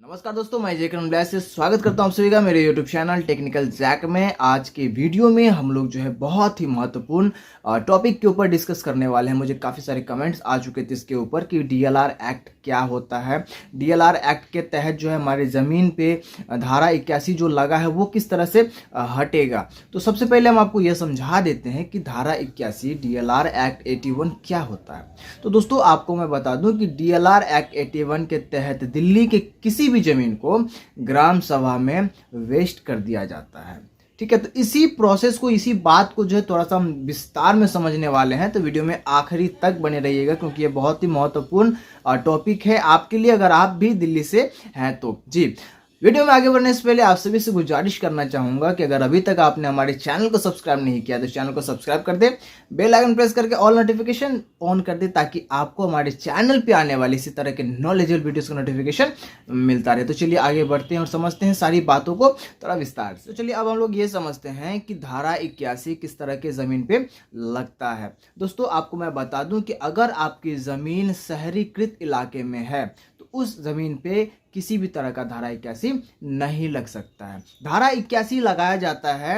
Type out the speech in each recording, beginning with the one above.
नमस्कार दोस्तों, मैं जेकरन ब्लैस से स्वागत करता हूं आप सभी का मेरे YouTube चैनल टेक्निकल जैक में। आज के वीडियो में हम लोग जो है बहुत ही महत्वपूर्ण टॉपिक के ऊपर डिस्कस करने वाले हैं। मुझे काफ़ी सारे कमेंट्स आ चुके थे इसके ऊपर कि DLR एक्ट क्या होता है। DLR एक्ट के तहत जो है हमारी ज़मीन पे धारा 81 जो लगा है वो किस तरह से हटेगा। तो सबसे पहले हम आपको यह समझा देते हैं कि धारा 81 DLR एक्ट 81 क्या होता है। तो दोस्तों आपको मैं बता दूं कि DLR एक्ट 81 के तहत दिल्ली के किसी भी जमीन को ग्राम सभा में वेस्ट कर दिया जाता है। ठीक है, तो इसी प्रोसेस को, इसी बात को जो है थोड़ा सा हम विस्तार में समझने वाले हैं। तो वीडियो में आखिरी तक बने रहिएगा क्योंकि ये बहुत ही महत्वपूर्ण टॉपिक है आपके लिए, अगर आप भी दिल्ली से हैं तो। जी, वीडियो में आगे बढ़ने से पहले आप सभी से गुजारिश करना चाहूंगा कि अगर अभी तक आपने हमारे चैनल को सब्सक्राइब नहीं किया तो चैनल को सब्सक्राइब कर दे, बेल आइकन प्रेस करके ऑल नोटिफिकेशन ऑन कर दे ताकि आपको हमारे चैनल पे आने वाली इसी तरह के नॉलेजेबल वीडियोस का नोटिफिकेशन मिलता रहे। तो चलिए आगे बढ़ते हैं और समझते हैं सारी बातों को थोड़ा विस्तार से। तो चलिए अब हम लोग ये समझते हैं कि धारा 81 किस तरह के जमीन पे लगता है। दोस्तों आपको मैं बता दूं कि अगर आपकी जमीन शहरीकृत इलाके में है तो उस जमीन पे किसी भी तरह का धारा 81 नहीं लग सकता है। धारा 81 लगाया जाता है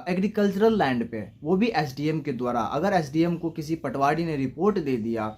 एग्रीकल्चरल लैंड पे, वो भी SDM के द्वारा। अगर SDM को किसी पटवारी ने रिपोर्ट दे दिया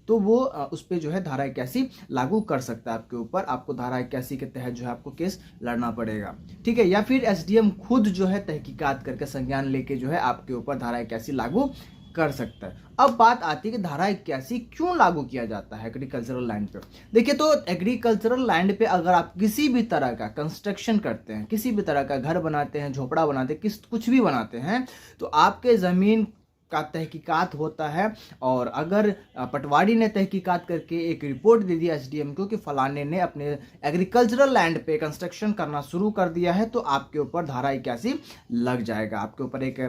तो वो उस पर जो है धारा 81 लागू कर सकता है आपके ऊपर। आपको धारा 81 के तहत जो है आपको केस लड़ना पड़ेगा। ठीक है, या फिर SDM खुद जो है तहकीकात करके संज्ञान लेके जो है आपके ऊपर धारा 81 लागू कर सकता है। अब बात आती है कि धारा 81 क्यों लागू किया जाता है एग्रीकल्चरल लैंड पे। देखिए, तो एग्रीकल्चरल लैंड पे अगर आप किसी भी तरह का कंस्ट्रक्शन करते हैं, किसी भी तरह का घर बनाते हैं, झोपड़ा बनाते हैं, कुछ भी बनाते हैं, तो आपके ज़मीन का तहकीकात होता है। और अगर पटवारी ने तहकीकात करके एक रिपोर्ट दे दी SDM को कि फलाने ने अपने एग्रीकल्चरल लैंड पे कंस्ट्रक्शन करना शुरू कर दिया है, तो आपके ऊपर धारा 81 लग जाएगा। आपके ऊपर एक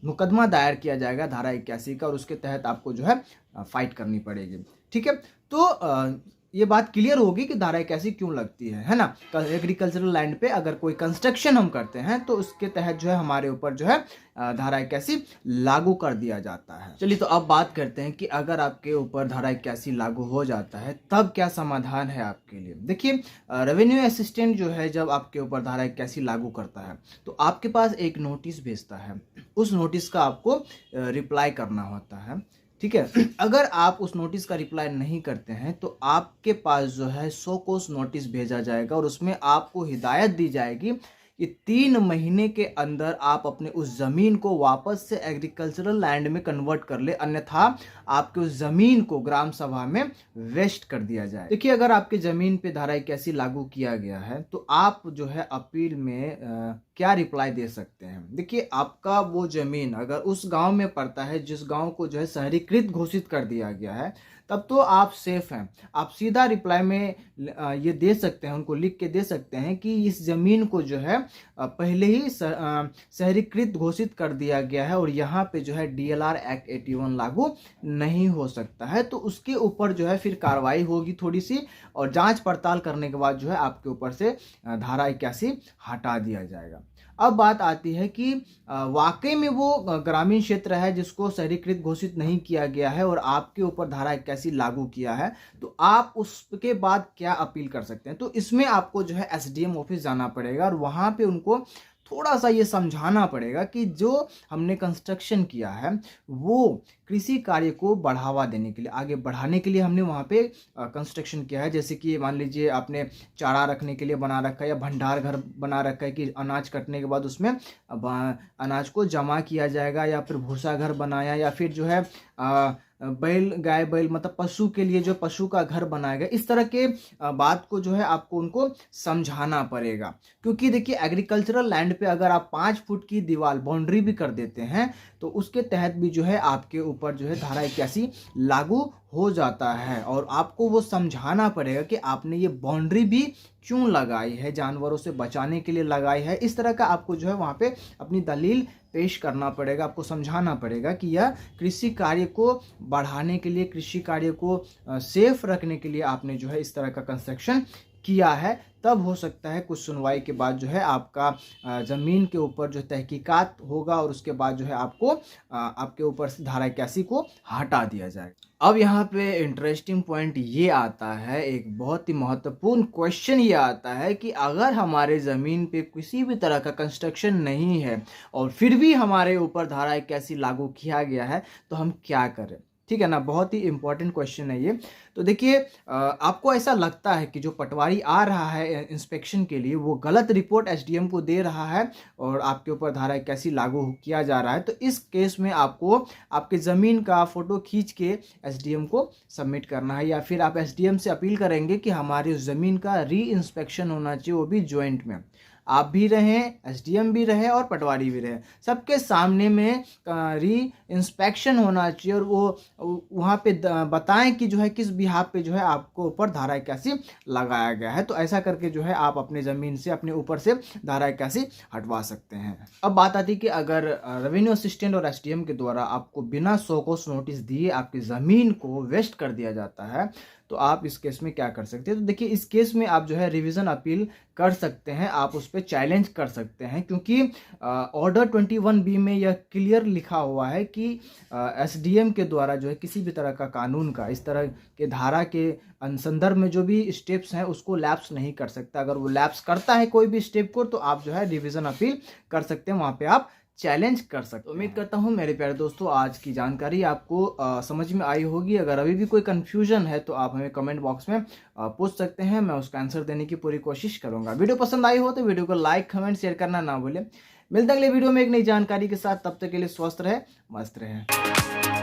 मुकदमा दायर किया जाएगा धारा 81 का और उसके तहत आपको जो है फाइट करनी पड़ेगी। ठीक है, तो ये बात क्लियर होगी कि धारा 81 क्यों लगती है ना। एग्रीकल्चरल लैंड पे अगर कोई कंस्ट्रक्शन हम करते हैं तो उसके तहत जो है हमारे ऊपर जो है धारा 81 लागू कर दिया जाता है। चलिए, तो अब बात करते हैं कि अगर आपके ऊपर धारा 81 लागू हो जाता है तब क्या समाधान है आपके लिए। देखिए, रेवेन्यू असिस्टेंट जो है जब आपके ऊपर धारा 81 लागू करता है तो आपके पास एक नोटिस भेजता है। उस नोटिस का आपको रिप्लाई करना होता है। ठीक है, अगर आप उस नोटिस का रिप्लाई नहीं करते हैं तो आपके पास जो है 100 कोस नोटिस भेजा जाएगा और उसमें आपको हिदायत दी जाएगी कि 3 महीने के अंदर आप अपने उस ज़मीन को वापस से एग्रीकल्चरल लैंड में कन्वर्ट कर ले, अन्यथा आपके उस ज़मीन को ग्राम सभा में वेस्ट कर दिया जाए। देखिए, अगर आपके ज़मीन पे धारा 81 लागू किया गया है तो आप जो है अपील में क्या रिप्लाई दे सकते हैं। देखिए, आपका वो ज़मीन अगर उस गांव में पड़ता है जिस गांव को जो है शहरीकृत घोषित कर दिया गया है, तब तो आप सेफ हैं। आप सीधा रिप्लाई में ये दे सकते हैं, उनको लिख के दे सकते हैं कि इस ज़मीन को जो है पहले ही शहरीकृत घोषित कर दिया गया है और यहाँ पे जो है DLR एक्ट 81 लागू नहीं हो सकता है। तो उसके ऊपर जो है फिर कार्रवाई होगी थोड़ी सी, और जांच पड़ताल करने के बाद जो है आपके ऊपर से धारा 81 हटा दिया जाएगा। अब बात आती है कि वाकई में वो ग्रामीण क्षेत्र है जिसको शहरीकृत घोषित नहीं किया गया है और आपके ऊपर धारा 81 लागू किया है, तो आप उसके बाद क्या अपील कर सकते हैं। तो इसमें आपको जो है SDM ऑफिस जाना पड़ेगा और वहाँ पे उनको थोड़ा सा ये समझाना पड़ेगा कि जो हमने कंस्ट्रक्शन किया है वो कृषि कार्य को बढ़ावा देने के लिए, आगे बढ़ाने के लिए हमने वहाँ पे कंस्ट्रक्शन किया है। जैसे कि मान लीजिए आपने चारा रखने के लिए बना रखा है या भंडार घर बना रखा है कि अनाज कटने के बाद उसमें अनाज को जमा किया जाएगा, या फिर भूसा घर बनाया, या फिर जो है गाय बैल मतलब पशु के लिए जो पशु का घर बनाया गया। इस तरह के बात को जो है आपको उनको समझाना पड़ेगा। क्योंकि देखिए, एग्रीकल्चरल लैंड पे अगर आप 5 फुट की दीवार बाउंड्री भी कर देते हैं तो उसके तहत भी जो है आपके ऊपर जो है धारा 81 लागू हो जाता है। और आपको वो समझाना पड़ेगा कि आपने ये बाउंड्री भी क्यों लगाई है, जानवरों से बचाने के लिए लगाई है। इस तरह का आपको जो है वहाँ पे अपनी दलील पेश करना पड़ेगा। आपको समझाना पड़ेगा कि यह कृषि कार्य को बढ़ाने के लिए, कृषि कार्य को सेफ रखने के लिए आपने जो है इस तरह का कंस्ट्रक्शन किया है। तब हो सकता है कुछ सुनवाई के बाद जो है आपका ज़मीन के ऊपर जो तहकीकात होगा और उसके बाद जो है आपको आपके ऊपर से धारा 81 को हटा दिया जाए। अब यहाँ यहाँ पे इंटरेस्टिंग पॉइंट ये आता है, एक बहुत ही महत्वपूर्ण क्वेश्चन ये आता है कि अगर हमारे ज़मीन पे किसी भी तरह का कंस्ट्रक्शन नहीं है और फिर भी हमारे ऊपर धारा 81 लागू किया गया है तो हम क्या करें। ठीक है ना, बहुत ही इंपॉर्टेंट क्वेश्चन है ये। तो देखिए, आपको ऐसा लगता है कि जो पटवारी आ रहा है इंस्पेक्शन के लिए वो गलत रिपोर्ट एसडीएम को दे रहा है और आपके ऊपर धारा 81 लागू किया जा रहा है, तो इस केस में आपको आपके ज़मीन का फ़ोटो खींच के एसडीएम को सबमिट करना है, या फिर आप एसडीएम से अपील करेंगे कि हमारी उस ज़मीन का री इंस्पेक्शन होना चाहिए, वो भी जॉइंट में। आप भी रहें, एसडीएम भी रहे और पटवारी भी रहे, सबके सामने में री इंस्पेक्शन होना चाहिए और वो वहाँ पे बताएं कि जो है किस बिहाफ पे जो है आपको ऊपर धारा 81 लगाया गया है। तो ऐसा करके जो है आप अपने ज़मीन से, अपने ऊपर से धारा 81 हटवा सकते हैं। अब बात आती है कि अगर रेवेन्यू असिस्टेंट और एसडीएम के द्वारा आपको बिना शोकॉज नोटिस दिए आपकी ज़मीन को वेस्ट कर दिया जाता है तो आप इस केस में क्या कर सकते हैं। तो देखिए, इस केस में आप जो है रिवीजन अपील कर सकते हैं, आप उस पर चैलेंज कर सकते हैं, क्योंकि ऑर्डर 21B में यह क्लियर लिखा हुआ है कि एसडीएम के द्वारा जो है किसी भी तरह का कानून का इस तरह के धारा के संदर्भ में जो भी स्टेप्स हैं उसको लैप्स नहीं कर सकता। अगर वो लैप्स करता है कोई भी स्टेप को तो आप जो है रिवीजन अपील कर सकते हैं, वहाँ पे आप चैलेंज कर सकते हैं। उम्मीद करता हूँ मेरे प्यारे दोस्तों आज की जानकारी आपको समझ में आई होगी। अगर अभी भी कोई कंफ्यूजन है तो आप हमें कमेंट बॉक्स में पूछ सकते हैं, मैं उसका आंसर देने की पूरी कोशिश करूंगा। वीडियो पसंद आई हो तो वीडियो को लाइक, कमेंट, शेयर करना ना भूलें। मिलते अगले वीडियो में एक नई जानकारी के साथ, तब तक के लिए स्वस्थ रहे, मस्त रहे।